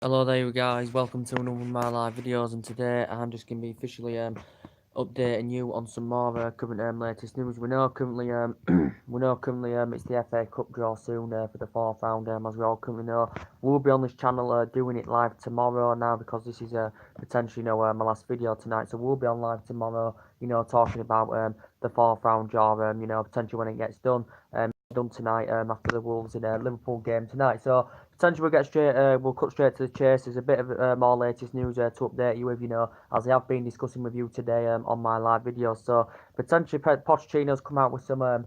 Hello there you guys, welcome to another one of my live videos, and today I'm just going to be officially updating you on some more current latest news. We know currently it's the FA Cup draw soon for the fourth round, as we all currently know. We'll be on this channel doing it live tomorrow now, because this is potentially my last video tonight, so we'll be on live tomorrow, talking about the fourth round draw, potentially when it gets done tonight after the Wolves in Liverpool game tonight. So potentially we'll cut straight to the chase. There's a bit of more latest news to update you with, as I have been discussing with you today on my live videos. So potentially Pochettino's come out with some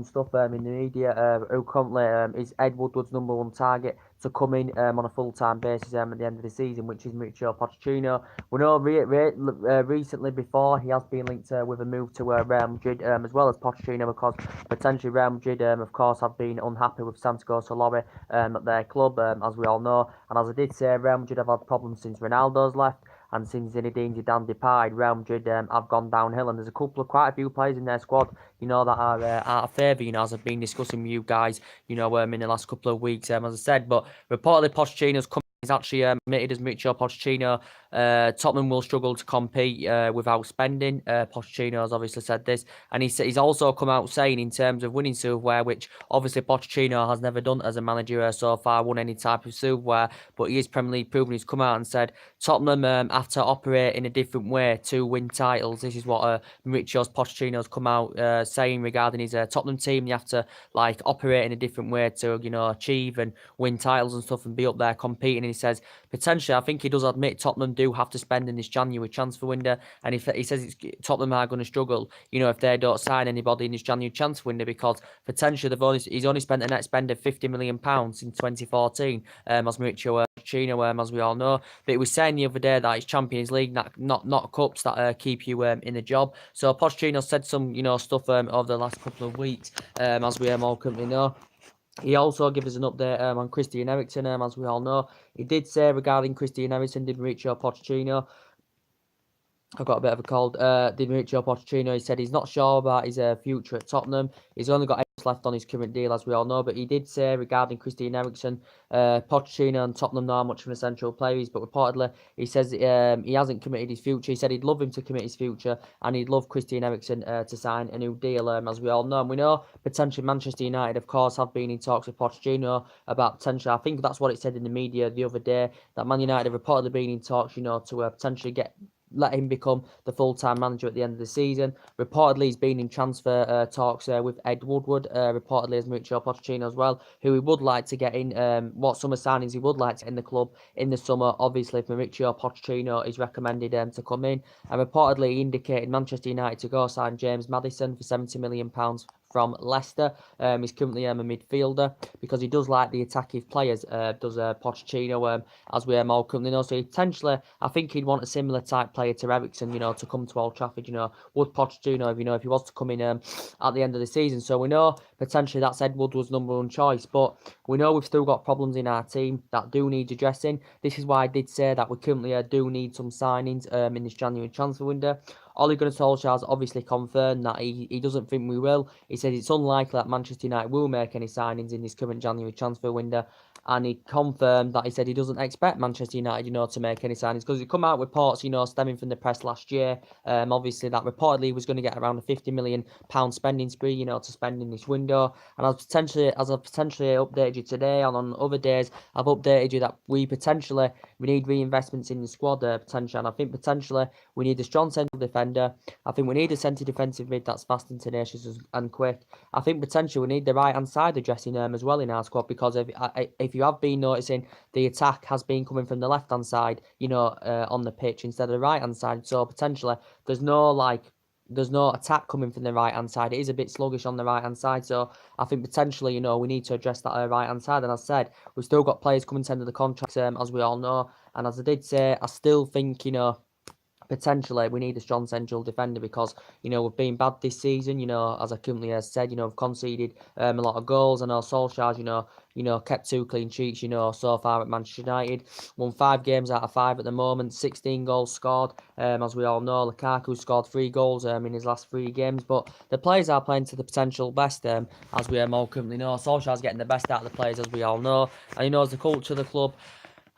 stuff in the media. Who currently is Ed Woodward's #1 target to come in on a full-time basis at the end of the season, which is Mauricio Pochettino. We know recently before he has been linked with a move to Real Madrid, as well as Pochettino, because potentially Real Madrid, of course, have been unhappy with Santiago Solari at their club, as we all know. And as I did say, Real Madrid have had problems since Ronaldo's left. And since Zinedine Zidane departed, Real Madrid have gone downhill, and there's quite a few players in their squad, that are out of favour, as I've been discussing with you guys, in the last couple of weeks, as I said. But reportedly, Pochettino's come. He's actually admitted as Mauricio Pochettino. Tottenham will struggle to compete without spending. Pochettino has obviously said this, and he's also come out saying, in terms of winning silverware, which obviously Pochettino has never done as a manager so far, won any type of silverware, but he is Premier League proven. He's come out and said Tottenham have to operate in a different way to win titles. This is what Mauricio Pochettino's come out saying regarding his Tottenham team. You have to operate in a different way to achieve and win titles and stuff, and be up there competing. And he says potentially, I think he does admit Tottenham do have to spend in this January transfer window, and if he says Tottenham are going to struggle, if they don't sign anybody in this January transfer window, because potentially he's only spent a net spend of £50 million in 2014, as Mauricio Pochettino, as we all know. But he was saying the other day that it's Champions League, not cups, that keep you in the job. So Pochettino said some stuff over the last couple of weeks, as we all currently know. He also gave us an update on Christian Eriksen, as we all know. He did say regarding Christian Eriksen, did Mauricio Pochettino, I've got a bit of a cold. Did Mauricio Pochettino, he said he's not sure about his future at Tottenham. He's only got 8 months left on his current deal, as we all know. But he did say regarding Christian Eriksen, Pochettino and Tottenham know how much of an essential player he is. But reportedly, he says he hasn't committed his future. He said he'd love him to commit his future, and he'd love Christian Eriksen to sign a new deal, as we all know. And we know potentially Manchester United, of course, have been in talks with Pochettino about potentially, I think that's what it said in the media the other day, that Man United have reportedly been in talks, to potentially let him become the full-time manager at the end of the season. Reportedly, he's been in transfer talks with Ed Woodward, reportedly as Mauricio Pochettino as well, who he would like to get in. What summer signings he would like to get in the club in the summer. Obviously, if Mauricio Pochettino is recommended to come in. And reportedly, he indicated Manchester United to go sign James Maddison for £70 million from Leicester. He's currently a midfielder, because he does like the attacking players, does Pochettino, as we all currently know. So potentially, I think he'd want a similar type player to Eriksen, to come to Old Trafford, would Pochettino, if he was to come in at the end of the season. So we know potentially that's Ed Woodward's #1 choice, but we know we've still got problems in our team that do need addressing. This is why I did say that we currently do need some signings in this January transfer window. Ole Gunnar Solskjaer has obviously confirmed that he doesn't think we will. He said it's unlikely that Manchester United will make any signings in this current January transfer window. And he confirmed that he said he doesn't expect Manchester United, to make any signings, because he come out with reports, stemming from the press last year, obviously that reportedly he was going to get around a £50 million spending spree, to spend in this window. And I've potentially updated you today, and on other days I've updated you that we need reinvestments in the squad, potentially, and I think potentially we need a strong central defender. I think we need a centre defensive mid that's fast and tenacious and quick. I think potentially we need the right hand side addressing as well in our squad, because if you have been noticing, the attack has been coming from the left hand side, on the pitch instead of the right hand side. So potentially there's no attack coming from the right hand side. It is a bit sluggish on the right hand side. So I think potentially, we need to address that right hand side. And as I said, we've still got players coming to the end of the contracts, as we all know. And as I did say, I still think, potentially we need a strong central defender, because we've been bad this season, as I currently said, we've conceded a lot of goals. I know Solskjaer's kept 2 clean sheets, so far at Manchester United, won 5 games out of 5 at the moment, 16 goals scored, as we all know. Lukaku scored 3 goals in his last 3 games, but the players are playing to the potential best, as we all currently know. Solskjaer's getting the best out of the players, as we all know, and he knows the culture of the club.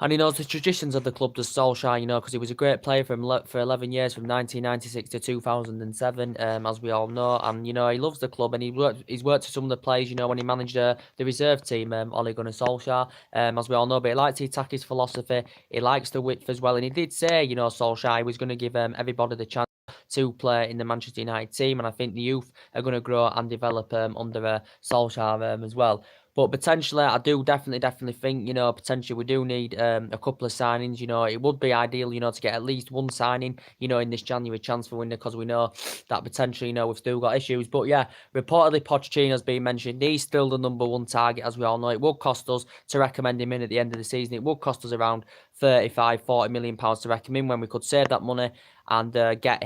And he knows the traditions of the club, does Solskjaer, because he was a great player for 11 years, from 1996 to 2007, as we all know. And, he loves the club, and he's worked with some of the players, when he managed the reserve team, Ole Gunnar Solskjaer, as we all know. But he likes to attack his philosophy. He likes the width as well. And he did say, Solskjaer, he was going to give everybody the chance to play in the Manchester United team. And I think the youth are going to grow and develop under Solskjaer as well. But potentially, I do definitely think, potentially we do need a couple of signings. It would be ideal, to get at least one signing, in this January transfer window, because we know that potentially, we've still got issues. But yeah, reportedly Pochettino's been mentioned. He's still the number one target, as we all know. It would cost us to recommend him in at the end of the season. It would cost us around 35, 40 million pounds to recommend him, when we could save that money and get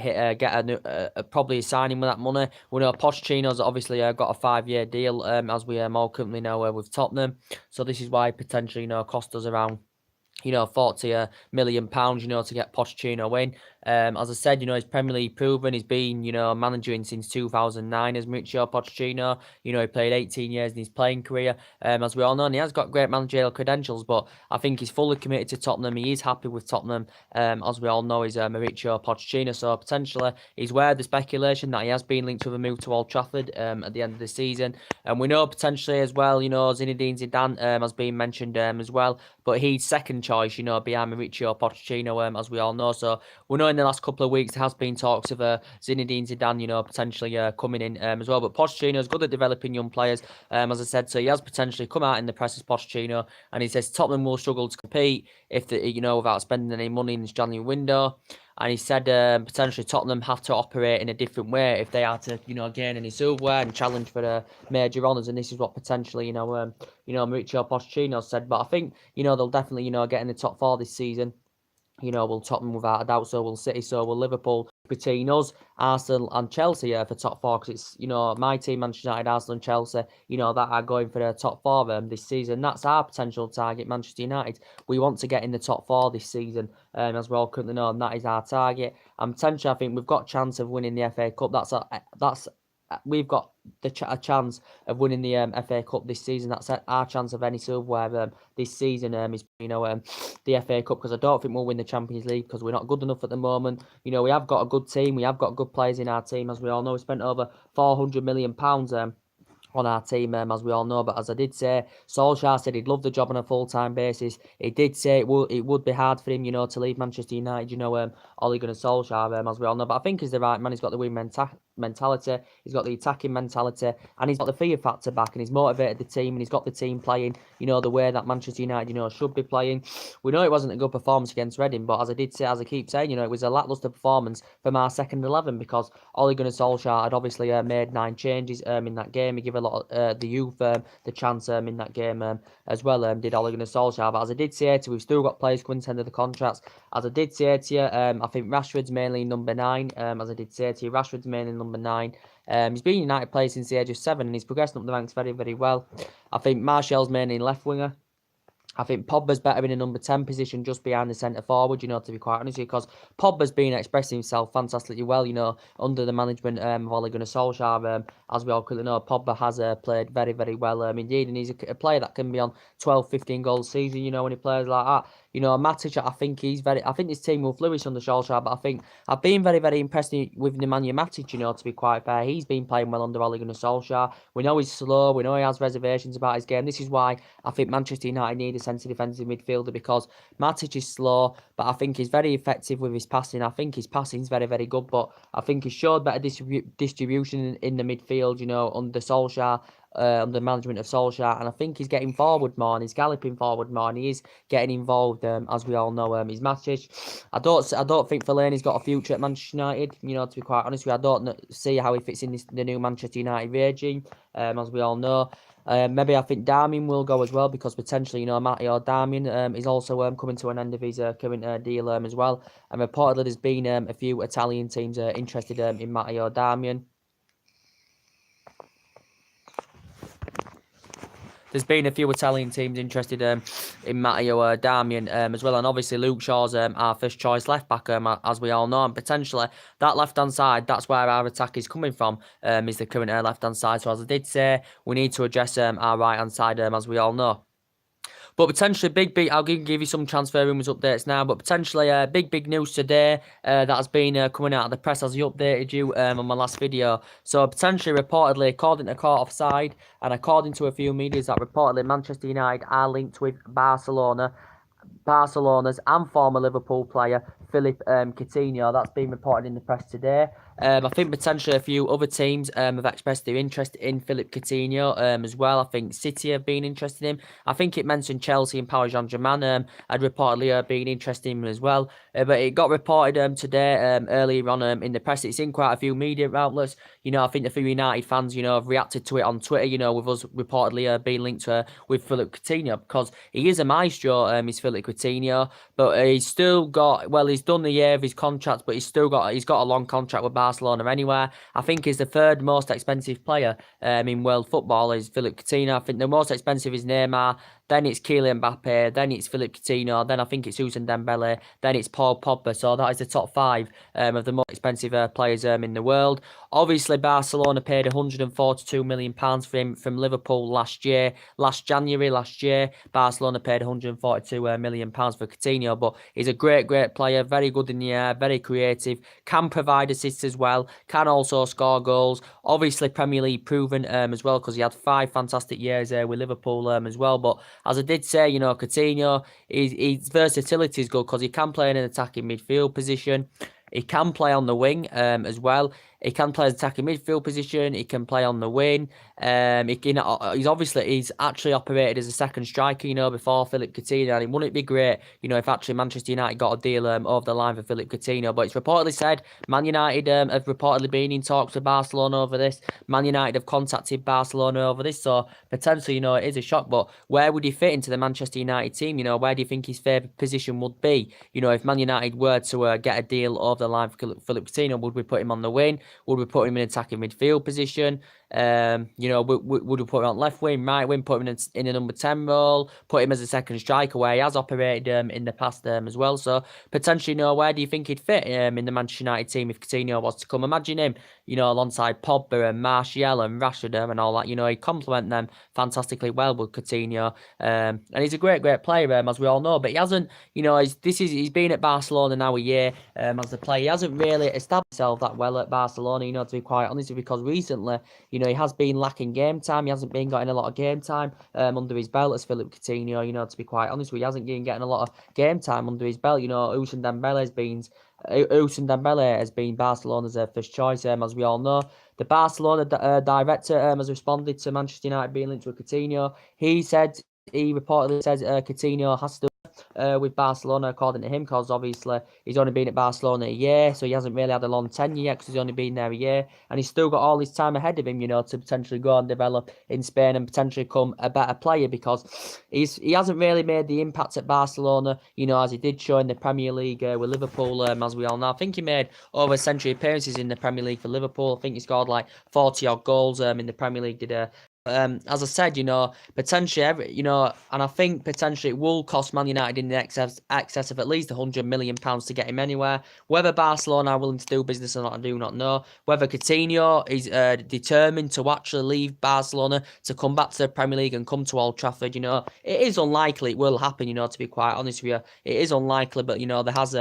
probably a signing with that money. We know Pochettino's obviously got a 5-year deal, as we all currently know, with Tottenham. So this is why potentially, cost us around 40 million pounds, to get Pochettino in. As I said, he's Premier League proven. He's been, managing since 2009 as Mauricio Pochettino. He played 18 years in his playing career, as we all know, and he has got great managerial credentials. But I think he's fully committed to Tottenham. He is happy with Tottenham, as we all know, is Mauricio Pochettino. So potentially, he's where the speculation that he has been linked with a move to Old Trafford at the end of the season. And we know potentially as well, Zinedine Zidane has been mentioned as well. But he's second choice, behind Mauricio Pochettino, as we all know. So we know in the last couple of weeks there has been talks of Zinedine Zidane, potentially coming in as well. But Pochettino is good at developing young players, as I said. So he has potentially come out in the press as Pochettino, and he says Tottenham will struggle to compete if without spending any money in this January window. And he said potentially Tottenham have to operate in a different way if they are to, gain any silverware and challenge for major honours. And this is what potentially, Mauricio Pochettino said. But I think, they'll definitely, get in the top 4 this season. Will Tottenham without a doubt, so will City, so will Liverpool. Between us, Arsenal and Chelsea for top 4, because it's, my team, Manchester United, Arsenal and Chelsea, that are going for the top 4 this season. That's our potential target, Manchester United. We want to get in the top 4 this season, as we all currently know, and that is our target. And potentially, I think we've got a chance of winning the FA Cup. We've got a chance of winning the FA Cup this season. That's our chance of any silverware this season is the FA Cup, because I don't think we'll win the Champions League because we're not good enough at the moment. We have got a good team. We have got good players in our team, as we all know. We spent over £400 million on our team, as we all know. But as I did say, Solskjaer said he'd love the job on a full-time basis. He did say it would be hard for him, to leave Manchester United, Ole Gunnar Solskjaer, as we all know. But I think he's the right man. He's got the win mentality, he's got the attacking mentality, and he's got the fear factor back, and he's motivated the team, and he's got the team playing, the way that Manchester United, should be playing. We know it wasn't a good performance against Reading, but as I keep saying, it was a lacklustre performance from our second 11, because Ole Gunnar Solskjaer had obviously made 9 changes in that game. He gave a lot of the youth the chance in that game as well, did Ole Gunnar Solskjaer. But as I did say to you, we've still got players coming to the end of the contracts. As I did say to you, I think Rashford's mainly number 9. As I did say to you, Rashford's mainly number 9. He's been a United player since the age of 7, and he's progressing up the ranks very, very well. I think Martial's mainly left winger. I think Pogba's better in a number 10 position, just behind the centre forward, to be quite honest with you, because Pogba's been expressing himself fantastically well, under the management of Ole Gunnar Solskjaer. As we all clearly know, Pogba has played very, very well indeed, and he's a player that can be on 12, 15 goals a season, when he plays like that. Matic, I think this team will flourish under Solskjaer, but I think I've been very, very impressed with Nemanja Matic, to be quite fair. He's been playing well under Ole Gunnar Solskjaer. We know he's slow, we know he has reservations about his game. This is why I think Manchester United need a centre defensive midfielder, because Matic is slow, but I think he's very effective with his passing. I think his passing is very, very good, but I think he showed better distribution in the midfield, under Solskjaer, under the management of Solskjaer, and I think he's getting forward more, and he's galloping forward more, and he is getting involved, as we all know. He's Matic. I don't think Fellaini's got a future at Manchester United, to be quite honest with you. I don't see how he fits in the new Manchester United regime, as we all know. Maybe I think Darmian will go as well, because potentially, Matteo Darmian is also coming to an end of his current deal as well. And reportedly there's been a few Italian teams interested in Matteo Darmian. There's been a few Italian teams interested in Matteo Darmian as well, and obviously Luke Shaw's our first choice left back, as we all know, and potentially that left hand side, that's where our attack is coming from, is the current left hand side. So as I did say, we need to address our right hand side, as we all know. But potentially big, I'll give you some transfer rumours updates now, but potentially big news today that has been coming out of the press as I updated you on my last video. So potentially, reportedly, according to Court Offside, and according to a few medias, that reportedly Manchester United are linked with Barcelona's and former Liverpool player Philip Coutinho. That's been reported in the press today. I think potentially a few other teams have expressed their interest in Philip Coutinho as well. I think City have been interested in him. I think it mentioned Chelsea and Paris Saint-Germain had reportedly been interested in him as well. But it got reported today earlier on in the press. It's in quite a few media outlets. I think a few United fans, have reacted to it on Twitter, with us reportedly being linked with Philip Coutinho, because he is a maestro, he's Philip Coutinho, but he's still got, he's done the year of his contract, but he's got a long contract with Barcelona anyway. I think he's the third most expensive player in world football is Philip Coutinho. I think the most expensive is Neymar, then it's Kylian Mbappe, then it's Philip Coutinho, then I think it's Ousmane Dembele, then it's Paul Pogba. So that is the top five of the most expensive players in the world. Obviously, Barcelona paid £142 million for him from Liverpool last January last year. Barcelona paid £142 million for Coutinho, but he's a great player, very good in the air, very creative, can provide assists as well, can also score goals. Obviously, Premier League proven as well, because he had 5 fantastic years with Liverpool as well. But as I did say, Coutinho, his versatility is good because he can play in an attacking midfield position. He can play on the wing as well. He can play as attacking midfield position. He can play on the wing. He's actually operated as a second striker, before Philip Coutinho. And wouldn't it be great, if actually Manchester United got a deal over the line for Philip Coutinho? But it's reportedly said Man United have reportedly been in talks with Barcelona over this. Man United have contacted Barcelona over this. So potentially, it is a shock. But where would he fit into the Manchester United team? Where do you think his favourite position would be? If Man United were to get a deal over the line for Philip Coutinho, would we put him on the wing? Would we put him in attacking midfield position? Would we put him on left wing, right wing, put him in a number 10 role, put him as a second striker where he has operated in the past as well? So potentially, where do you think he'd fit in the Manchester United team if Coutinho was to come? Imagine him, alongside Pogba and Martial and Rashford and all that. He'd complement them fantastically well with Coutinho. And he's a great player, as we all know. But he hasn't, he's been at Barcelona now a year as a player. He hasn't really established himself that well at Barcelona, to be quite honest, because recently, he has been lacking game time. He hasn't been getting a lot of game time under his belt as Philip Coutinho, to be quite honest with you. He hasn't been getting a lot of game time under his belt. Ousmane Dembele has been Barcelona's first choice, as we all know. The Barcelona director has responded to Manchester United being linked with Coutinho. He reportedly says Coutinho has to with Barcelona, according to him, because obviously he's only been at Barcelona a year, so he hasn't really had a long tenure yet because he's only been there a year, and he's still got all his time ahead of him, to potentially go and develop in Spain and potentially become a better player, because he hasn't really made the impact at Barcelona, as he did show in the Premier League with Liverpool, as we all know. I think he made over a century appearances in the Premier League for Liverpool. I think he scored like 40 odd goals in the Premier League. As I said, potentially, and I think potentially it will cost Man United in the excess of at least £100 million to get him anywhere. Whether Barcelona are willing to do business or not, I do not know. Whether Coutinho is determined to actually leave Barcelona to come back to the Premier League and come to Old Trafford, it is unlikely it will happen, to be quite honest with you. It is unlikely, but, there has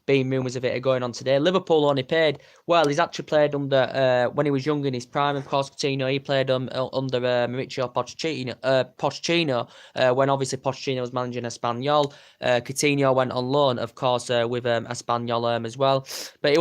been rumours of it going on today. Liverpool only paid, he's actually played under, when he was young in his prime, of course, Coutinho, he played under Mauricio Pochettino, when obviously Pochettino was managing Espanyol. Coutinho went on loan, of course, with Espanyol as well. But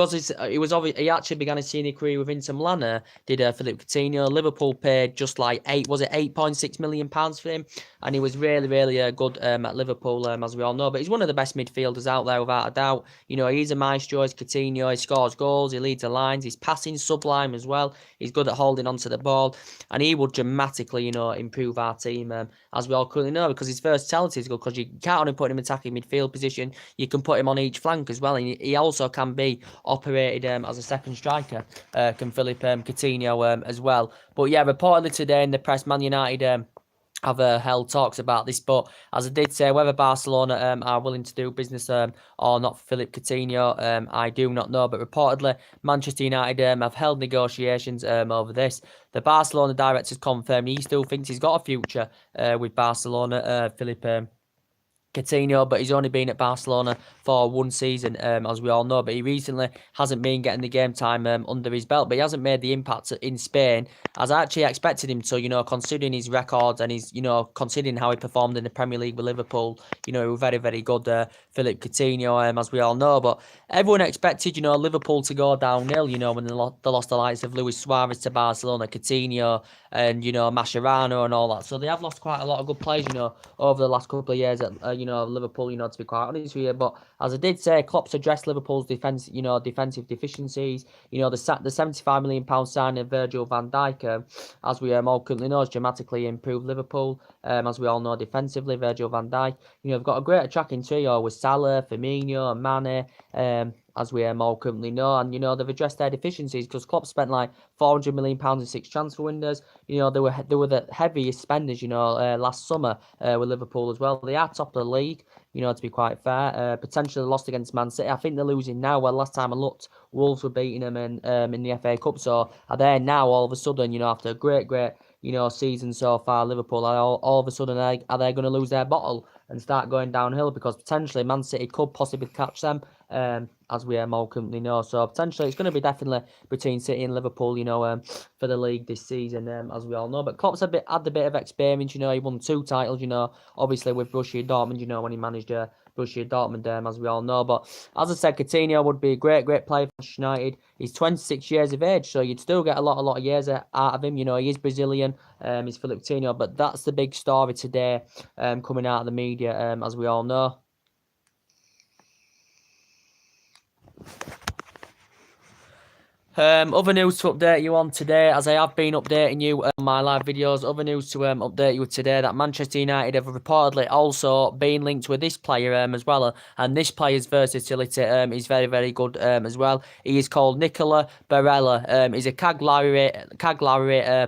he actually began his senior career with Inter Milan. Did Philip Coutinho? Liverpool paid just like £8.6 million for him, and he was really good at Liverpool, as we all know. But he's one of the best midfielders out there without a doubt. He's a maestro. He's Coutinho. He scores goals. He leads the lines. He's passing sublime as well. He's good at holding onto the ball, and he will dramatically, improve our team, as we all currently know, because his versatility is good, because you can't only put him in attacking midfield position, you can put him on each flank as well, and he also can be operated as a second striker, can Philip Coutinho as well. But yeah, reportedly today in the press, Man United have held talks about this, but as I did say, whether Barcelona are willing to do business or not for Philip Coutinho, I do not know. But reportedly, Manchester United have held negotiations over this. The Barcelona director's confirmed he still thinks he's got a future with Barcelona, Philip Coutinho, but he's only been at Barcelona for one season, as we all know. But he recently hasn't been getting the game time under his belt, but he hasn't made the impact in Spain as I actually expected him to, considering his records and his, considering how he performed in the Premier League with Liverpool. He was very, very good, Philip Coutinho, as we all know. But everyone expected, Liverpool to go downhill, when they lost the likes of Luis Suarez to Barcelona, Coutinho, and, Mascherano and all that. So they have lost quite a lot of good players, over the last couple of years at, Liverpool, to be quite honest with you. But as I did say, Klopp's addressed Liverpool's defensive deficiencies. The £75 million signing of Virgil van Dijk, as we all currently know, has dramatically improved Liverpool. As we all know, defensively, Virgil van Dijk. They've got a great attacking trio with Salah, Firmino, and Mane. As we all currently know, and they've addressed their deficiencies because Klopp spent like £400 million in 6 transfer windows. They were the heaviest spenders, last summer with Liverpool as well. They are top of the league, to be quite fair. Potentially lost against Man City. I think they're losing now. Well, last time I looked, Wolves were beating them in the FA Cup. So are they now all of a sudden, after a great season so far, Liverpool are all of a sudden are they going to lose their bottle and start going downhill because potentially Man City could possibly catch them, as we all currently know. So potentially it's going to be definitely between City and Liverpool, for the league this season, as we all know. But Klopp's had a bit of experience, he won 2 titles, obviously with Borussia Dortmund, when he managed Borussia Dortmund, as we all know. But as I said, Coutinho would be a great player for Manchester United. He's 26 years of age, so you'd still get a lot of years out of him. He is Brazilian, he's Philip Coutinho, but that's the big story today, coming out of the media, as we all know. Other news to update you on today, as I have been updating you on my live videos, other news to update you today, that Manchester United have reportedly also been linked with this player as well, and this player's versatility is very, very good as well. He is called Nicola Barella. He's a Cagliari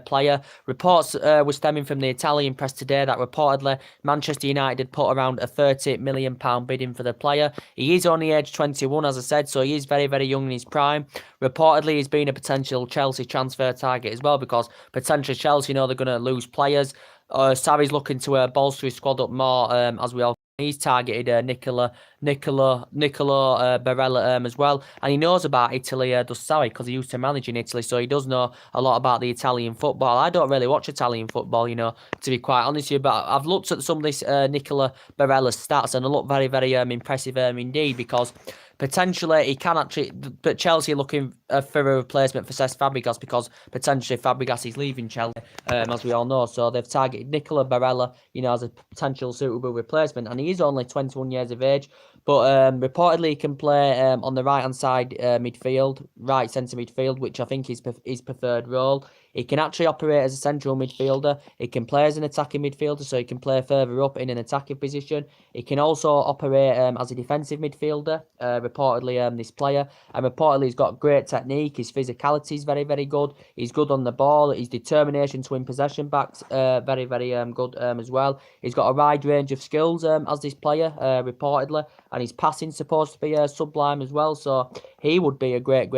player. Reports were stemming from the Italian press today that reportedly Manchester United had put around a £30 million bid in for the player. He is only aged 21, as I said, so he is very, very young in his prime. Reportedly, he's been a potential Chelsea transfer target as well, because potentially Chelsea know they're going to lose players. Sarri's looking to bolster his squad up more, as we all. He's targeted Nicola Barella as well, and he knows about Italy, does Sarri, because he used to manage in Italy, so he does know a lot about the Italian football. I don't really watch Italian football, to be quite honest with you, but I've looked at some of this Nicola Barella's stats, and they look very, very impressive indeed, because potentially he can actually, but Chelsea are looking for a replacement for Cesc Fabregas, because potentially Fabregas is leaving Chelsea, as we all know. So they've targeted Nicola Barella, as a potential suitable replacement, and he is only 21 years of age. But reportedly he can play on the right hand side midfield, right centre midfield, which I think is his preferred role. He can actually operate as a central midfielder. He can play as an attacking midfielder, so he can play further up in an attacking position. He can also operate as a defensive midfielder, reportedly, this player. And reportedly he's got great technique. His physicality is very, very good. He's good on the ball. His determination to win possession backs, very, very good as well. He's got a wide range of skills as this player, reportedly. And his passing's supposed to be sublime as well. So he would be a great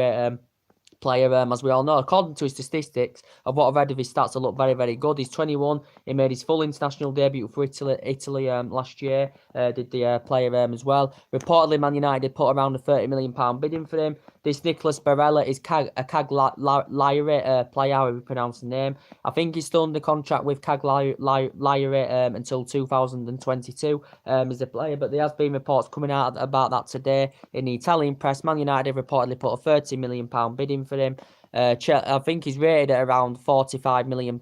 player, as we all know. According to his statistics, of what I've read of his stats, they look very, very good. He's 21. He made his full international debut for Italy last year. Did the player as well. Reportedly, Man United put around a £30 million bid in for him. This Nicolas Barella is a Cagliari player, however you pronounce the name. I think he's still under contract with Cagliari until 2022 as a player, but there has been reports coming out about that today in the Italian press. Man United have reportedly put a £30 million bid in for him. I think he's rated at around £45 million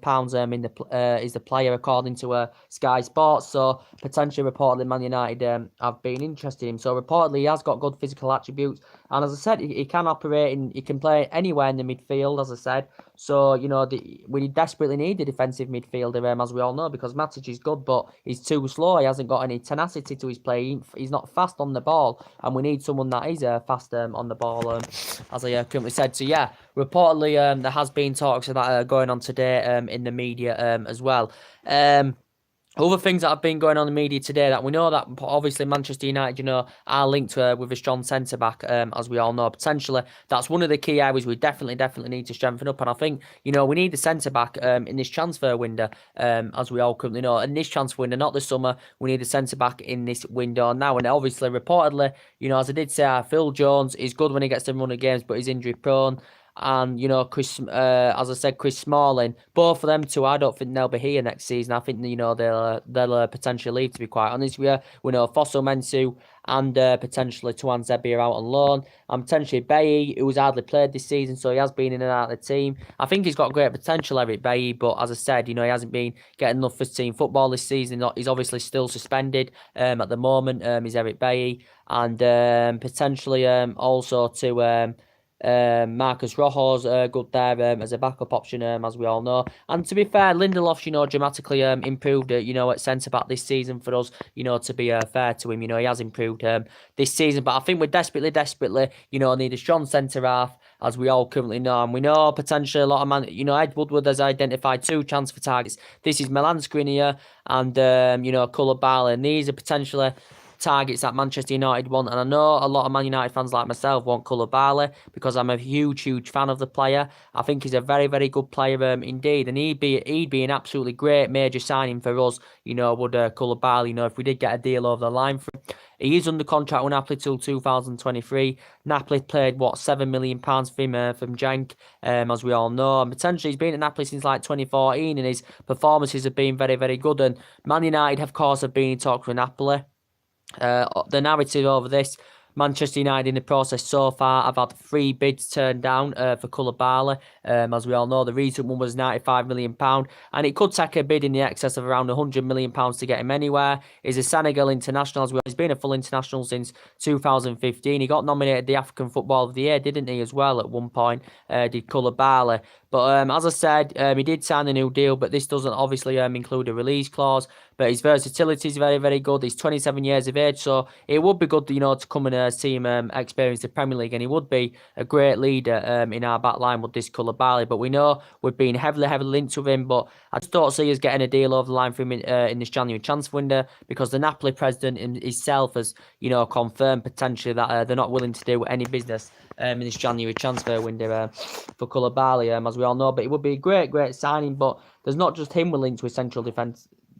is the player, according to Sky Sports. So potentially, reportedly, Man United have been interested in him. So reportedly, he has got good physical attributes, and as I said, he can operate he can play anywhere in the midfield, as I said. So we desperately need a defensive midfielder, as we all know, because Matic is good, but he's too slow. He hasn't got any tenacity to his play. He's not fast on the ball, and we need someone that is fast on the ball, as I currently said. So yeah, reportedly, there has been talks of that going on today in the media as well. Other things that have been going on in the media today that we know that obviously Manchester United, are linked with a strong centre back, as we all know. Potentially, that's one of the key areas we definitely need to strengthen up. And I think, we need the centre back in this transfer window, as we all currently know. In this transfer window, not the summer, we need the centre back in this window now. And obviously, reportedly, as I did say, Phil Jones is good when he gets to run of games, but he's injury prone. And Chris, as I said, Chris Smalling, both of them two, I don't think they'll be here next season. I think they'll potentially leave. To be quite honest with you, we know Fosso Mensu and potentially Tuan Zebi are out on loan, and potentially Bailly, who's hardly played this season, so he has been in and out of the team. I think he's got great potential, Eric Bailly, but as I said, he hasn't been getting enough first team football this season. He's obviously still suspended at the moment. He's Eric Bailly, and potentially also to. Marcus Rojo's good there as a backup option, as we all know. And to be fair, Lindelof's, dramatically improved, at centre-back this season for us, to be fair to him. He has improved this season. But I think we're desperately, need a strong centre-half, as we all currently know. And we know potentially a lot of Ed Woodward has identified 2 transfer targets. This is Milan Skriniar and, Koulibaly. And these are potentially targets that Manchester United want, and I know a lot of Man United fans like myself want Koulibaly because I'm a huge fan of the player. I think he's a very good player indeed, and he'd be an absolutely great major signing for us. Would Koulibaly, if we did get a deal over the line for him. He is under contract with Napoli till 2023. Napoli paid £7 million for him from Genk, as we all know, and potentially he's been at Napoli since like 2014, and his performances have been very good. And Man United, of course, have been in talks with Napoli. The narrative over this, Manchester United in the process so far have had 3 bids turned down for Koulibaly. As we all know, the recent one was £95 million, and it could take a bid in the excess of around £100 million to get him anywhere. He's a Senegal international as well. He's been a full international since 2015. He got nominated the African Football of the Year, didn't he, as well, at one point, did Koulibaly. But as I said, he did sign a new deal, but this doesn't obviously include a release clause. But his versatility is very good. He's 27 years of age, so it would be good, to come and see him experience the Premier League, and he would be a great leader in our back line with this Koulibaly. But we know we've been heavily linked with him, but I just don't see us getting a deal over the line for him in this January transfer window, because the Napoli president himself has, confirmed potentially that they're not willing to do any business in this January transfer window for Koulibaly, as we all know. But it would be a great signing. But there's not just him we're linked with central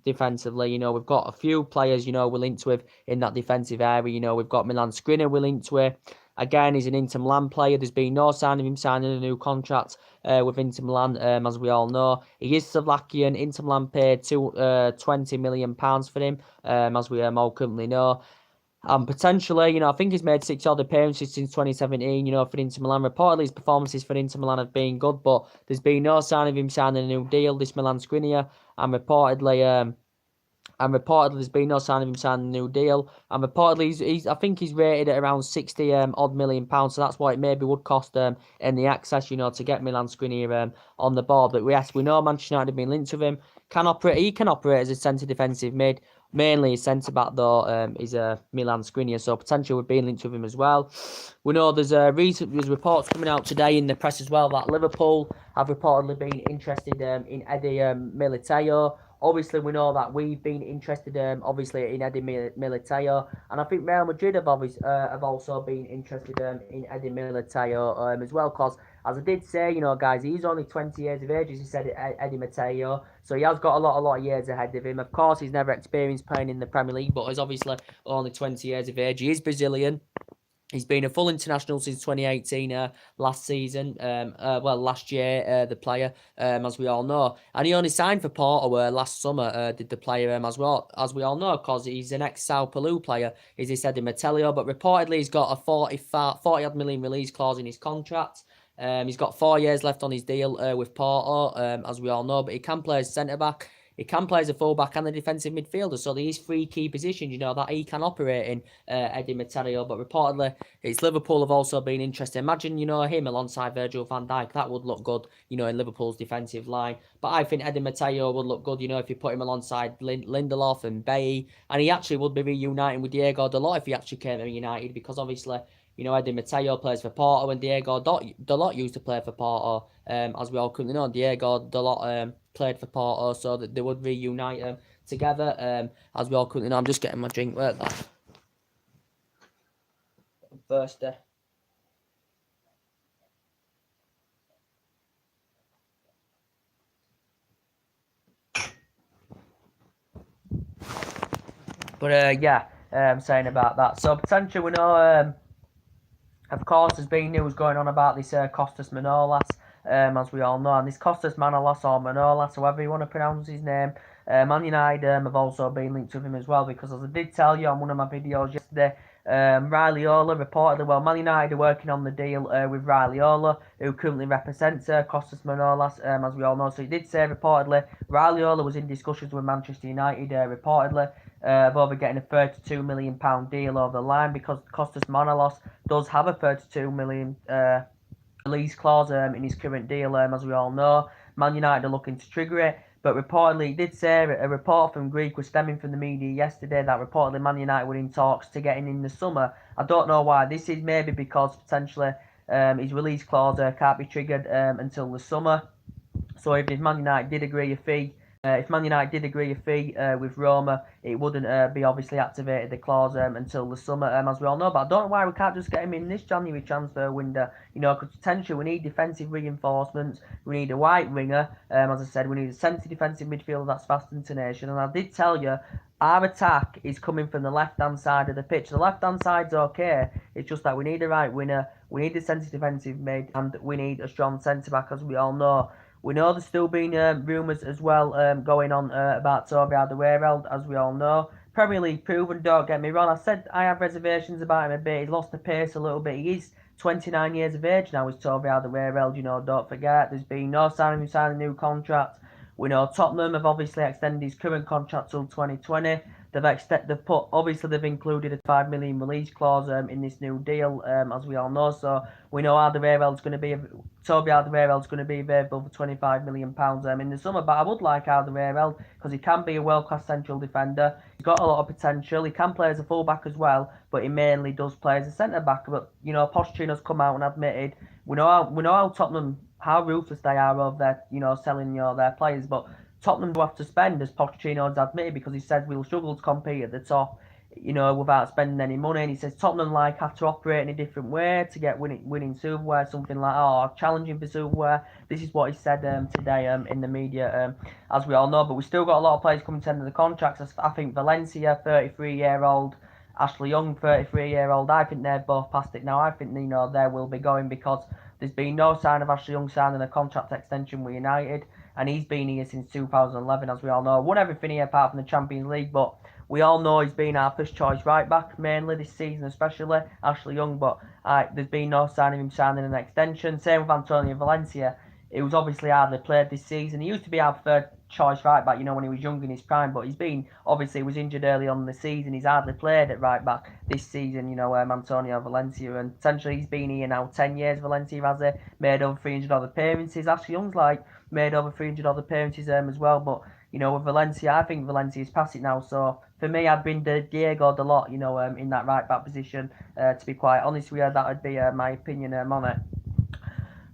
defensively. We've got a few players, we're linked with in that defensive area. We've got Milan Skriniar we're linked with. Again, he's an Inter Milan player. There's been no sign of him signing a new contract with Inter Milan, as we all know. He is Slovakian. Inter Milan paid £20 million for him, as we all currently know. And potentially, I think he's made 6 odd appearances since 2017, for Inter Milan. Reportedly, his performances for Inter Milan have been good, but there's been no sign of him signing a new deal, this Milan Skriniar. And reportedly, there's been no sign of him signing a new deal. And reportedly, I think he's rated at around 60 odd million pounds. So that's what it maybe would cost in the access, to get Milan Skriniar on the board. But we know Manchester United have been linked with him. He can operate as a centre defensive mid. Mainly his centre back though is Milan Skriniar, so potentially we're being linked with him as well. We know there's reports coming out today in the press as well that Liverpool have reportedly been interested in Eddie Militao. Obviously, we know that we've been interested, obviously, in Eddie Militao, and I think Real Madrid have also been interested in Eddie Militao as well. Because, as I did say, guys, he's only 20 years of age, as he said, Eddie Militao, so he has got a lot of years ahead of him. Of course, he's never experienced playing in the Premier League, but he's obviously only 20 years of age. He is Brazilian. He's been a full international since 2018, last year, the player, as we all know. And he only signed for Porto last summer, did the player, as we all know, because he's an ex-Sao Paulo player, as he said in Metelio. But reportedly, he's got a 40 odd million release clause in his contract. He's got 4 years left on his deal with Porto, as we all know. But he can play as centre-back. He can play as a fullback and a defensive midfielder, so there is 3 key positions, that he can operate in, Eddie Militao. But reportedly, it's Liverpool have also been interested. Imagine, him alongside Virgil van Dijk. That would look good, in Liverpool's defensive line. But I think Eddie Militao would look good, if you put him alongside Lindelof and Bailly. And he actually would be reuniting with Diego Dalot if he actually came to United, because obviously, Eddie Militao plays for Porto, and Diego Dalot used to play for Porto, as we all currently know. Diego Dalot played for Porto, so that they would reunite together. As we all currently know, I'm just getting my drink. Where that? Thirsty. But yeah, saying about that. So potentially we know, of course, there's been news going on about this Costas Manolas, as we all know, and this Costas Manolas or Manolas, however you want to pronounce his name. Man United have also been linked with him as well, because as I did tell you on one of my videos yesterday, Riley Ola reportedly, well, Man United are working on the deal with Riley Ola, who currently represents Costas Manolas, as we all know. So he did say reportedly Riley Ola was in discussions with Manchester United, reportedly, of over getting a £32 million deal over the line, because Costas Manolas does have a £32 million release clause in his current deal, as we all know. Man United are looking to trigger it, but reportedly, he did say a report from Greek was stemming from the media yesterday that reportedly Man United were in talks to get in the summer. I don't know why. This is maybe because potentially his release clause can't be triggered until the summer. So if Man United did agree a fee, with Roma, it wouldn't be obviously activated the clause until the summer, as we all know. But I don't know why we can't just get him in this January transfer window. You know, because potentially we need defensive reinforcements. We need a white winger. As I said, we need a centre defensive midfielder that's fast and tenacious. And I did tell you, our attack is coming from the left-hand side of the pitch. The left-hand side's okay. It's just that we need a right winger, we need a centre defensive mid, and we need a strong centre-back, as we all know. We know there's still been rumours as well going on about Toby Alderweireld, as we all know. Premier League proven, don't get me wrong. I said I have reservations about him a bit. He's lost the pace a little bit. He is 29 years of age now, is Toby Alderweireld, you know, don't forget. There's been no sign of him signing a new contract. We know Tottenham have obviously extended his current contract till 2020. They've included a £5 million release clause in this new deal, as we all know. So we know Toby Alderweireld's going to be available for £25 million in the summer. But I would like Alderweireld because he can be a world-class central defender. He's got a lot of potential. He can play as a full-back as well, but he mainly does play as a centre-back. But you know, Pochettino's come out and admitted we know how Tottenham, how ruthless they are of their, you know, selling, you know, their players, but Tottenham do have to spend, as Pochettino has admitted, because he said we'll struggle to compete at the top, you know, without spending any money. And he says Tottenham have to operate in a different way to get winning silverware, something like that, or challenging for silverware. This is what he said today in the media, as we all know. But we still got a lot of players coming to the end of the contracts. I think Valencia, 33-year-old, Ashley Young, 33-year-old. I think they're both past it now. I think, you know, they will be going, because there's been no sign of Ashley Young signing a contract extension with United, and he's been here since 2011, as we all know. Won everything here apart from the Champions League, but we all know he's been our first choice right back, mainly this season, especially Ashley Young. But there's been no sign of him signing an extension. Same with Antonio Valencia. It was obviously hardly played this season. He used to be our third choice right back, you know, when he was young in his prime, but he was injured early on in the season. He's hardly played at right back this season, you know, Antonio Valencia, and essentially he's been here now 10 years. Valencia has made over 300 odd appearances. Ashley Young's made over 300 odd appearances as well, but you know, with Valencia, I think Valencia's past it now. So for me, I'd been Diego Dalot, you know, in that right back position. To be quite honest with you, that would be my opinion on it.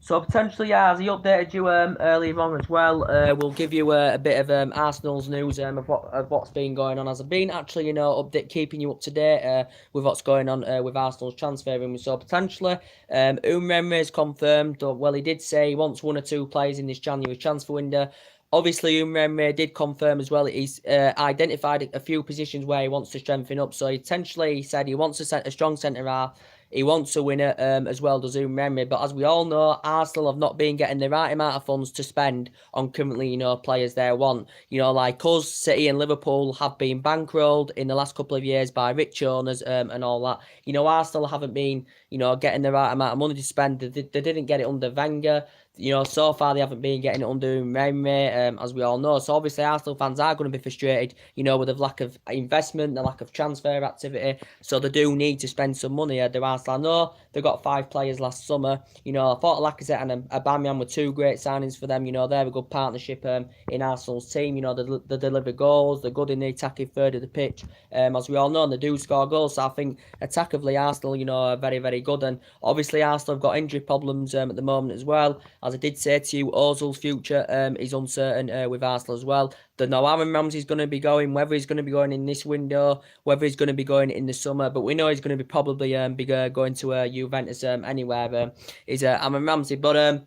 So potentially, as he updated you earlier on as well, we'll give you a bit of Arsenal's news of what's been going on. As I've been actually, you know, keeping you up to date with what's going on with Arsenal's transfer room. So potentially, Umremre is confirmed. Well, he did say he wants one or two players in this January transfer window. Obviously, Umremre did confirm as well. He's identified a few positions where he wants to strengthen up. So he said he wants a strong centre half. He wants a winner, as well does Umremre. But as we all know, Arsenal have not been getting the right amount of funds to spend on currently, you know, players they want. You know, like us, City and Liverpool have been bankrolled in the last couple of years by rich owners and all that. You know, Arsenal haven't been, you know, getting the right amount of money to spend. They didn't get it under Wenger. You know, so far they haven't been getting it under Umremre, as we all know. So obviously Arsenal fans are going to be frustrated, you know, with the lack of investment, the lack of transfer activity. So they do need to spend some money. There are Arsenal. I know they got 5 players last summer. You know, I thought Lacazette and Aubameyang were 2 great signings for them. You know, they're a good partnership in Arsenal's team. You know, they deliver goals. They're good in the attacking third of the pitch. As we all know, and they do score goals. So I think attackively, Arsenal, you know, are very, very good. And obviously, Arsenal have got injury problems at the moment as well. As I did say to you, Ozil's future is uncertain with Arsenal as well. Don't know Aaron Ramsey's going to be going, whether he's going to be going in this window, whether he's going to be going in the summer. But we know he's going to be probably going to Juventus anywhere. Is Aaron Ramsey. But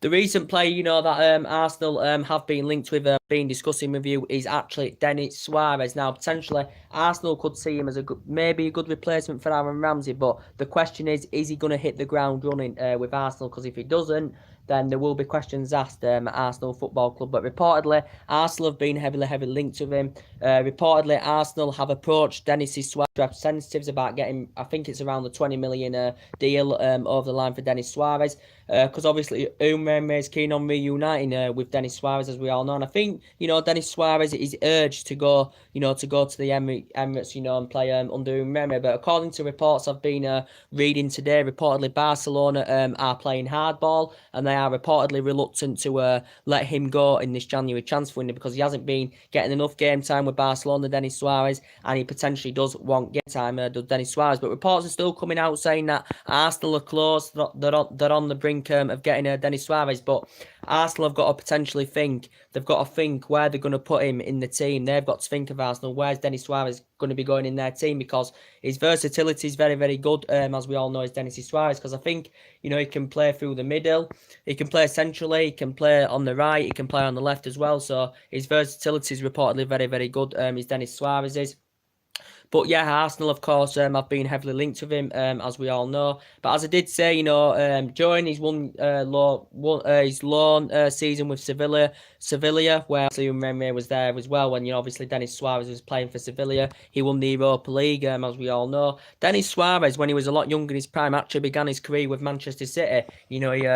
the recent player, you know, that Arsenal have been linked with, been discussing with you, is actually Denis Suarez. Now, potentially, Arsenal could see him as maybe a good replacement for Aaron Ramsey. But the question is he going to hit the ground running with Arsenal? Because if he doesn't, then there will be questions asked at Arsenal Football Club. But reportedly, Arsenal have been heavily linked with him. Reportedly, Arsenal have approached Denis Suarez representatives about getting, I think it's around the 20 million deal over the line for Denis Suarez. Because obviously, Umreme is keen on reuniting with Denis Suarez, as we all know. And I think, you know, Denis Suarez is urged to go, you know, to the Emirates, you know, and play under Umreme. But according to reports I've been reading today, reportedly Barcelona are playing hardball, and they are reportedly reluctant to let him go in this January transfer window because he hasn't been getting enough game time with Barcelona, Denis Suarez, and he potentially does want game time, does Denis Suarez. But reports are still coming out saying that Arsenal are close, they're on the brink of getting Denis Suarez. But Arsenal have got to potentially think, they've got to think where they're going to put him in the team. They've got to think of Arsenal, where's Denis Suarez going to be going in their team, because his versatility is very, very good, as we all know, is Denis Suarez, because I think, you know, he can play through the middle, he can play centrally, he can play on the right, he can play on the left as well. So his versatility is reportedly very, very good, is Denis Suarez's. But yeah, Arsenal, of course, have been heavily linked with him, as we all know. But as I did say, you know, during his his loan season with Sevilla, where Umreme was there as well, when, you know, obviously Denis Suarez was playing for Sevilla, he won the Europa League, as we all know. Denis Suarez, when he was a lot younger in his prime, actually began his career with Manchester City. You know, he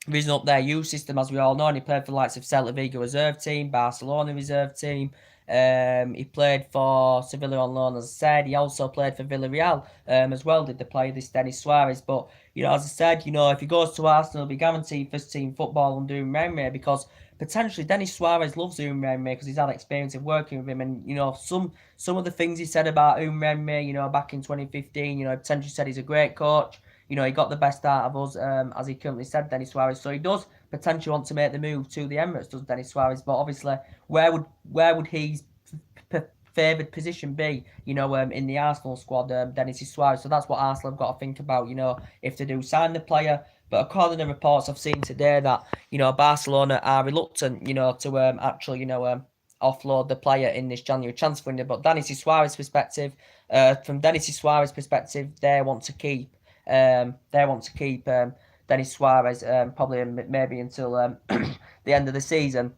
risen up their youth system, as we all know, and he played for the likes of Celta Vigo reserve team, Barcelona reserve team. He played for Sevilla on loan, as I said. He also played for Villarreal as well, did the player, this Denis Suarez. But, you know, as I said, you know, if he goes to Arsenal, he'll be guaranteed first team football under Umreme, because potentially Denis Suarez loves Umreme because he's had experience of working with him. And, you know, some of the things he said about Umreme, you know, back in 2015, you know, potentially said he's a great coach. You know, he got the best out of us, as he currently said, Denis Suarez. So he does potentially want to make the move to the Emirates, does Denis Suarez. But obviously, where would his favoured position be, you know, in the Arsenal squad, Denis Suarez? So that's what Arsenal have got to think about, you know, if they do sign the player. But according to reports I've seen today, that, you know, Barcelona are reluctant, you know, to actually, you know, offload the player in this January transfer window. But Denis Suarez's perspective, from Denis Suarez's perspective, they want to keep Denis Suarez probably maybe until the end of the season.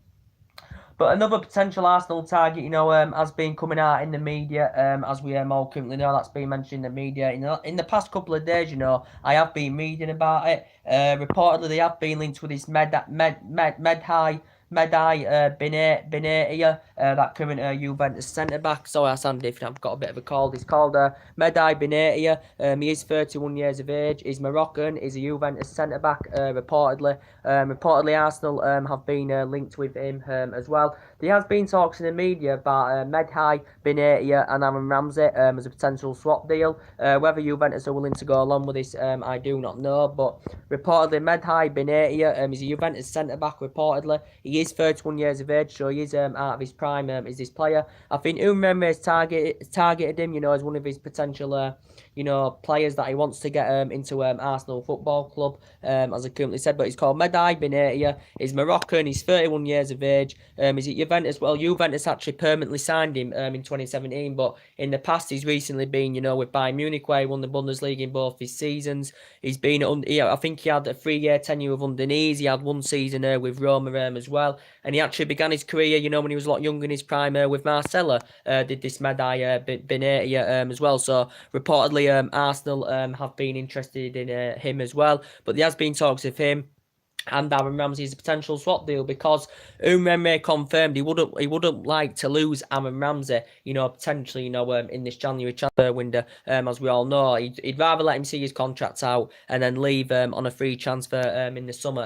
But another potential Arsenal target, you know, has been coming out in the media, as we all currently know, that's been mentioned in the media. In the past couple of days, you know, I have been reading about it. Reportedly, they have been linked with this Medhai Benatia, that current Juventus centre-back. Sorry, I sound different, I've got a bit of a cold. He's called Medhai Benatia. He is 31 years of age. He's Moroccan. He's a Juventus centre-back, reportedly. Reportedly, Arsenal have been linked with him as well. There has been talks in the media about Medhai Benatia and Aaron Ramsey as a potential swap deal. Whether Juventus are willing to go along with this, I do not know. But reportedly, Medhai Benatia is a Juventus centre-back, reportedly. He is 31 years of age, so he is out of his prime, is this player. I think Umreme has targeted him, you know, as one of his potential, you know, players that he wants to get into Arsenal Football Club, as I currently said. But he's called Medhai Benatia. He's Moroccan. He's 31 years of age. He's at Juventus. Well, Juventus actually permanently signed him in 2017, but in the past he's recently been, you know, with Bayern Munich, where he won the Bundesliga in both his seasons. He's been, I think he had a 3-year tenure with Udinese. He had one season with Roma as well. And he actually began his career, you know, when he was a lot younger in his prime with Marcella. Did this Medhai Benatia as well. So reportedly, Arsenal have been interested in him as well. But there has been talks of him and Aaron Ramsey is a potential swap deal, because Umremme confirmed he wouldn't like to lose Aaron Ramsey, potentially, in this January transfer window. As we all know, he'd rather let him see his contract out and then leave on a free transfer in the summer,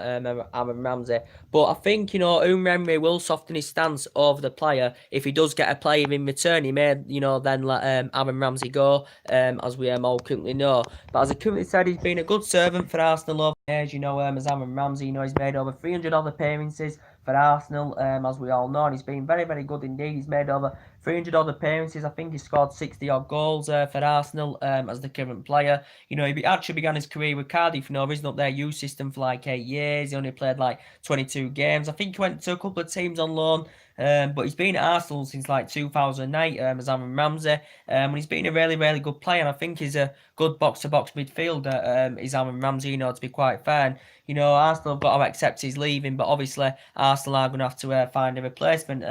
Aaron Ramsey. But I think, Umremme will soften his stance over the player. If he does get a player in return, he may, then let Aaron Ramsey go, as we all currently know. But as I currently said, he's been a good servant for Arsenal over the years, as Aaron Ramsey. He's made over 300 odd appearances for Arsenal, as we all know, and he's been very, very good indeed. He's made over 300 odd appearances. I think he scored 60 odd goals for Arsenal as the current player. He actually began his career with Cardiff, risen up their youth system for like 8 years. He only played like 22 games. I think he went to a couple of teams on loan. But he's been at Arsenal since like 2008 as Aaron Ramsey. And he's been a really, really good player. And I think he's a good box-to-box midfielder, is Aaron Ramsey, to be quite fair. And, Arsenal have got to accept he's leaving. But obviously, Arsenal are going to have to find a replacement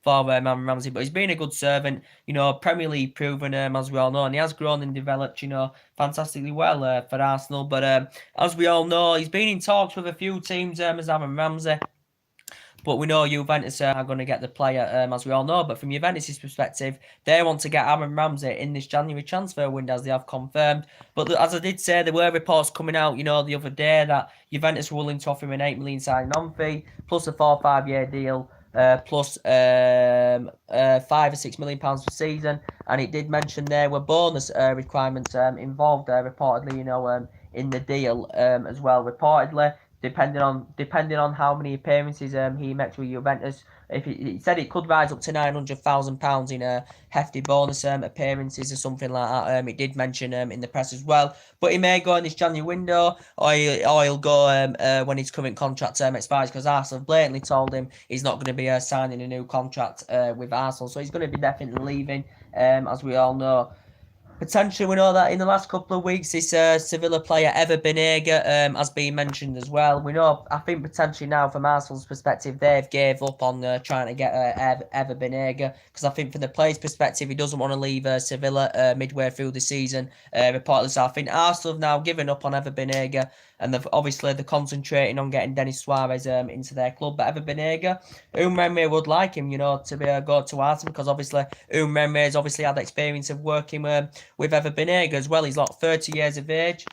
for Aaron Ramsey. But he's been a good servant, Premier League proven, as we all know. And he has grown and developed, fantastically well for Arsenal. But as we all know, he's been in talks with a few teams as Aaron Ramsey. But we know Juventus are going to get the player, as we all know. But from Juventus' perspective, they want to get Aaron Ramsey in this January transfer window, as they have confirmed. But as I did say, there were reports coming out, the other day that Juventus were willing to offer him an $8 million signing-on fee, plus a 4-5-year deal, plus £5 or £6 million per season. And it did mention there were bonus requirements involved, reportedly, in the deal as well, reportedly. Depending on how many appearances he makes with Juventus. If he said it could rise up to £900,000 in a hefty bonus appearances or something like that. It did mention in the press as well. But he may go in this January window, or he'll go when his current contract expires, because Arsenal blatantly told him he's not going to be signing a new contract with Arsenal. So he's going to be definitely leaving, as we all know. Potentially, we know that in the last couple of weeks, this Sevilla player, Ever Banega, has been mentioned as well. We know, I think potentially now, from Arsenal's perspective, they've gave up on trying to get Ever Banega, because I think from the player's perspective, he doesn't want to leave Sevilla midway through the season, reportedly. So I think Arsenal have now given up on Ever Banega, and they're concentrating on getting Denis Suarez into their club. But Ever Banega, Umremme would like him, to be go to Arsenal, because obviously Umremme has obviously had experience of working with Ever Banega as well. He's like 30 years of age.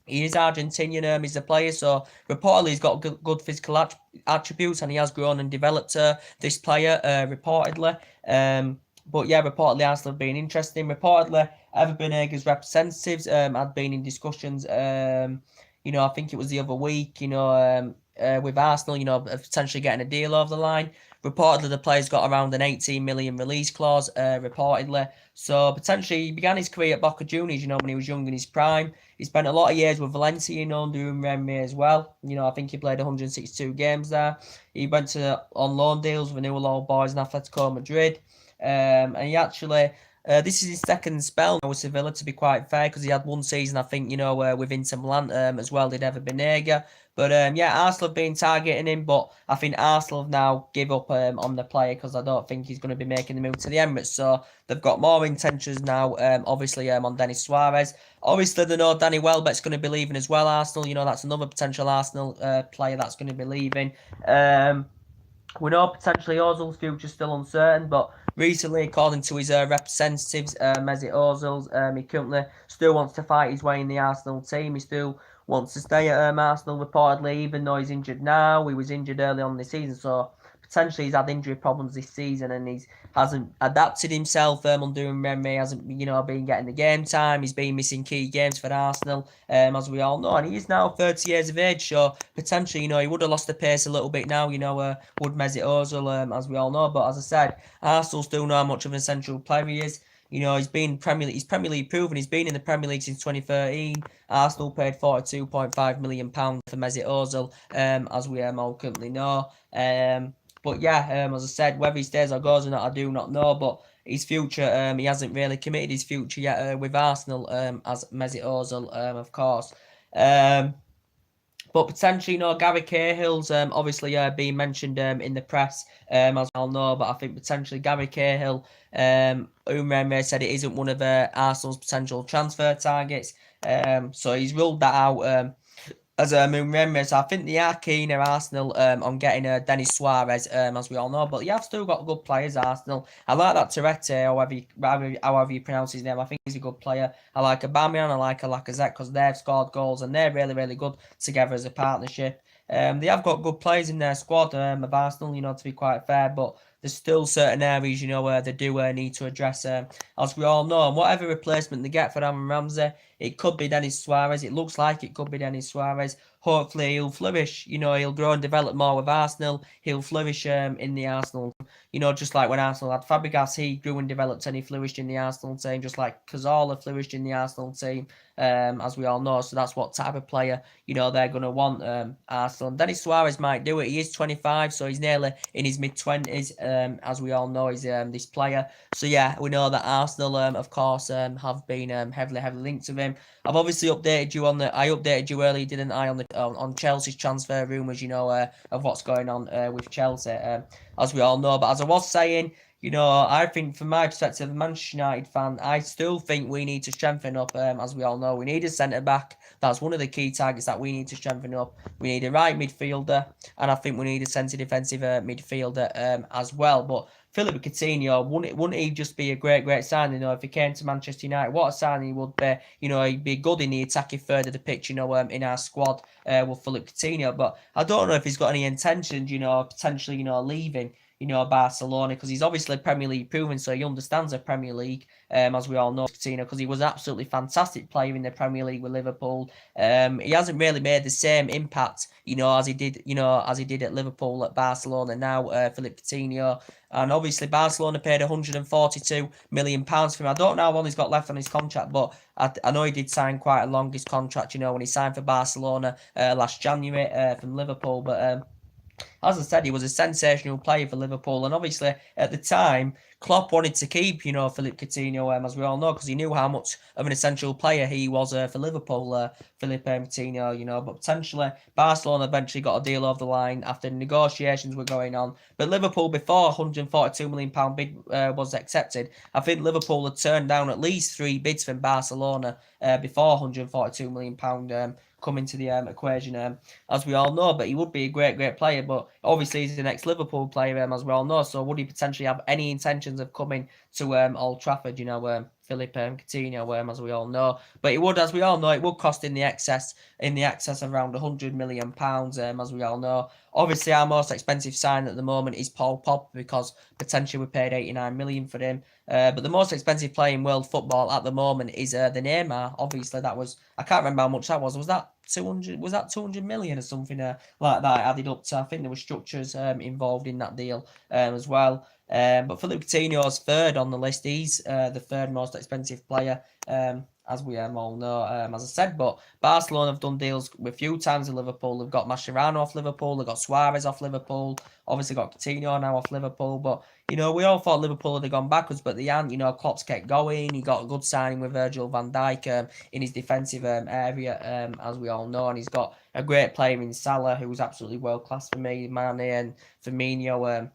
He is Argentinian, he's a player, so reportedly he's got good physical attributes, and he has grown and developed this player, reportedly. But yeah, reportedly Arsenal have been interested in. Reportedly, Ever Banega's representatives had been in discussions, I think it was the other week, with Arsenal, potentially getting a deal over the line. Reportedly, the player's got around an 18 million release clause, reportedly. So, potentially, he began his career at Boca Juniors, when he was young in his prime. He spent a lot of years with Valencia, under Umremme as well. I think he played 162 games there. He went on loan deals with Newell's Old Boys and Atletico Madrid. And he actually... this is his second spell with Sevilla, to be quite fair, because he had one season, I think, with Inter Milan as well, did Ever Banega. But, Arsenal have been targeting him, but I think Arsenal have now give up on the player, because I don't think he's going to be making the move to the Emirates. So they've got more intentions now, obviously, on Denis Suarez. Obviously, they know Danny Welbeck's going to be leaving as well, Arsenal. That's another potential Arsenal player that's going to be leaving. We know potentially Ozil's future still uncertain, but recently, according to his representatives, Mesut Ozil, he currently still wants to fight his way in the Arsenal team. He still wants to stay at Arsenal, reportedly, even though he's injured now. He was injured early on this season, so potentially he's had injury problems this season, and he hasn't adapted himself under Umremme. Hasn't been getting the game time. He's been missing key games for Arsenal, as we all know, and he is now 30 years of age, so potentially he would have lost the pace a little bit now, would Mesut Ozil, as we all know. But as I said, Arsenal still know how much of an essential player he is. He's been he's Premier League proven. He's been in the Premier League since 2013. Arsenal paid £42.5 million for Mesut Ozil, as we all currently know. But yeah, as I said, whether he stays or goes or not, I do not know. But his future, he hasn't really committed his future yet with Arsenal, as Mesut Ozil, of course. But potentially, Gary Cahill's obviously being mentioned in the press, as we all know. But I think potentially Gary Cahill, Umremme said it isn't one of Arsenal's potential transfer targets. So he's ruled that out. as remember, so I think they are keen at Arsenal on getting Denis Suarez, as we all know. But you have still got good players, Arsenal. I like that Tourette, however you pronounce his name. I think he's a good player. I like Aubameyang, I like a Lacazette because they've scored goals and they're really, really good together as a partnership. They have got good players in their squad of Arsenal, to be quite fair, but there's still certain areas, where they do need to address, as we all know. And whatever replacement they get for Aaron Ramsey, it could be Denis Suarez. It looks like it could be Denis Suarez. Hopefully he'll flourish. He'll grow and develop more with Arsenal. He'll flourish in the Arsenal. Just like when Arsenal had Fabregas, he grew and developed and he flourished in the Arsenal team, just like Cazorla flourished in the Arsenal team, as we all know. So that's what type of player, they're going to want, Arsenal. And Denis Suarez might do it. He is 25, so he's nearly in his mid-20s, as we all know, he's this player. So yeah, we know that Arsenal, of course, have been heavily linked to him. I've obviously updated you I updated you earlier, didn't I, on Chelsea's transfer rumours, of what's going on with Chelsea, as we all know. But as I was saying, I think from my perspective, a Manchester United fan, I still think we need to strengthen up, as we all know. We need a centre-back. That's one of the key targets that we need to strengthen up. We need a right midfielder, and I think we need a centre defensive midfielder as well. But Philip Coutinho, wouldn't he just be a great signing? If he came to Manchester United, what a signing he would be. He'd be good in the attacking third of the pitch, in our squad with Philip Coutinho. But I don't know if he's got any intentions, potentially, leaving, Barcelona, because he's obviously Premier League proven, so he understands the Premier League, as we all know, Coutinho, because he was an absolutely fantastic player in the Premier League with Liverpool. He hasn't really made the same impact, as he did, at Liverpool, at Barcelona now, Philip Coutinho. And obviously Barcelona paid £142 million for him. I don't know how long he's got left on his contract, but I know he did sign quite a longest contract, when he signed for Barcelona last January from Liverpool. But as I said, he was a sensational player for Liverpool, and obviously at the time, Klopp wanted to keep, Philip Coutinho, as we all know, because he knew how much of an essential player he was for Liverpool, Philip Coutinho, but potentially Barcelona eventually got a deal over the line after negotiations were going on. But Liverpool, before £142 million bid was accepted, I think Liverpool had turned down at least 3 bids from Barcelona before £142 million come into the equation, as we all know. But he would be a great player, but obviously he's an ex-Liverpool player, as we all know, so would he potentially have any intentions of coming to Old Trafford, Philip Coutinho, as we all know? But it would, as we all know, it would cost in the excess of around £100 million, as we all know. Obviously, our most expensive sign at the moment is Paul Pogba, because potentially we paid £89 million for him. But the most expensive player in world football at the moment is the Neymar. Obviously, that was, I can't remember how much that was. Was that 200 million or something like that added up to? I think there were structures involved in that deal as well. But Philip Coutinho's third on the list. He's the third most expensive player, as we all know, as I said. But Barcelona have done deals with a few times with Liverpool. They've got Mascherano off Liverpool. They've got Suarez off Liverpool. Obviously got Coutinho now off Liverpool. But, we all thought Liverpool had gone backwards, but they hadn't. Klopp's kept going. He got a good signing with Virgil van Dijk in his defensive area, as we all know. And he's got a great player in Salah, who's absolutely world-class for me, Mane and Firmino,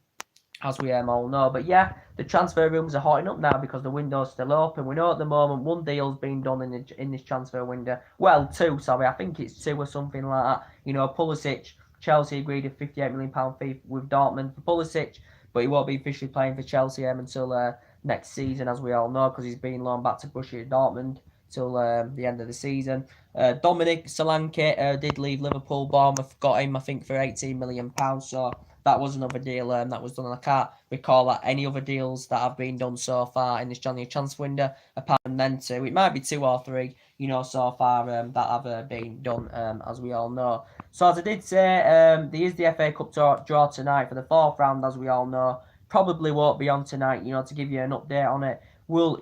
as we all know. But yeah, the transfer rooms are hotting up now because the window's still open. We know at the moment one deal's been done in this transfer window. Well, 2, sorry. I think it's 2 or something like that. Pulisic, Chelsea agreed a £58 million fee with Dortmund for Pulisic, but he won't be officially playing for Chelsea until next season, as we all know, because he's been loaned back to Borussia Dortmund till the end of the season. Dominic Solanke did leave Liverpool. Bournemouth got him, I think, for £18 million. So that was another deal that was done. And I can't recall that any other deals that have been done so far in this January transfer window, apart from then 2. It might be 2 or 3, so far that have been done, as we all know. So as I did say, there is the FA Cup draw tonight for the 4th round, as we all know. Probably won't be on tonight, to give you an update on it.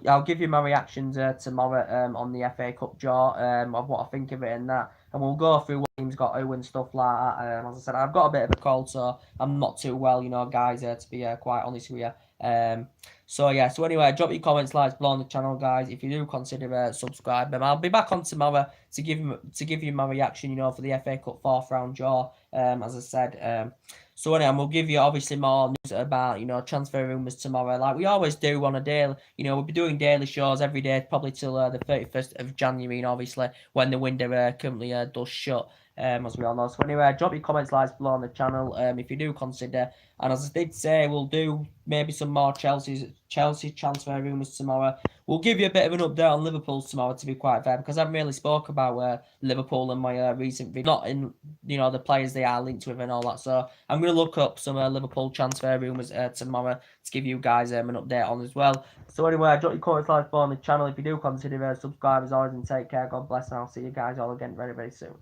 I'll give you my reactions tomorrow on the FA Cup draw, of what I think of it and that. And we'll go through what teams got who and stuff like that. As I said, I've got a bit of a cold, so I'm not too well, guys, to be quite honest with you. So yeah, so anyway, drop your comments, likes below on the channel, guys. If you do consider subscribing, I'll be back on tomorrow to give you my reaction, for the FA Cup 4th round draw, as I said. So anyway, we'll give you obviously more news about, transfer rumours tomorrow, like we always do on a daily. We'll be doing daily shows every day, probably till the 31st of January, and obviously when the window currently does shut, as we all know. So anyway, drop your comments, likes below on the channel, if you do consider. And as I did say, we'll do maybe some more Chelsea transfer rumours tomorrow. We'll give you a bit of an update on Liverpool tomorrow, to be quite fair, because I haven't really spoke about Liverpool in my recent video, not in the players they are linked with and all that. So I'm going to look up some Liverpool transfer rumours tomorrow to give you guys an update on as well. So anyway, drop your comments, like on the channel if you do consider subscribe as always, and take care. God bless, and I'll see you guys all again very, very soon.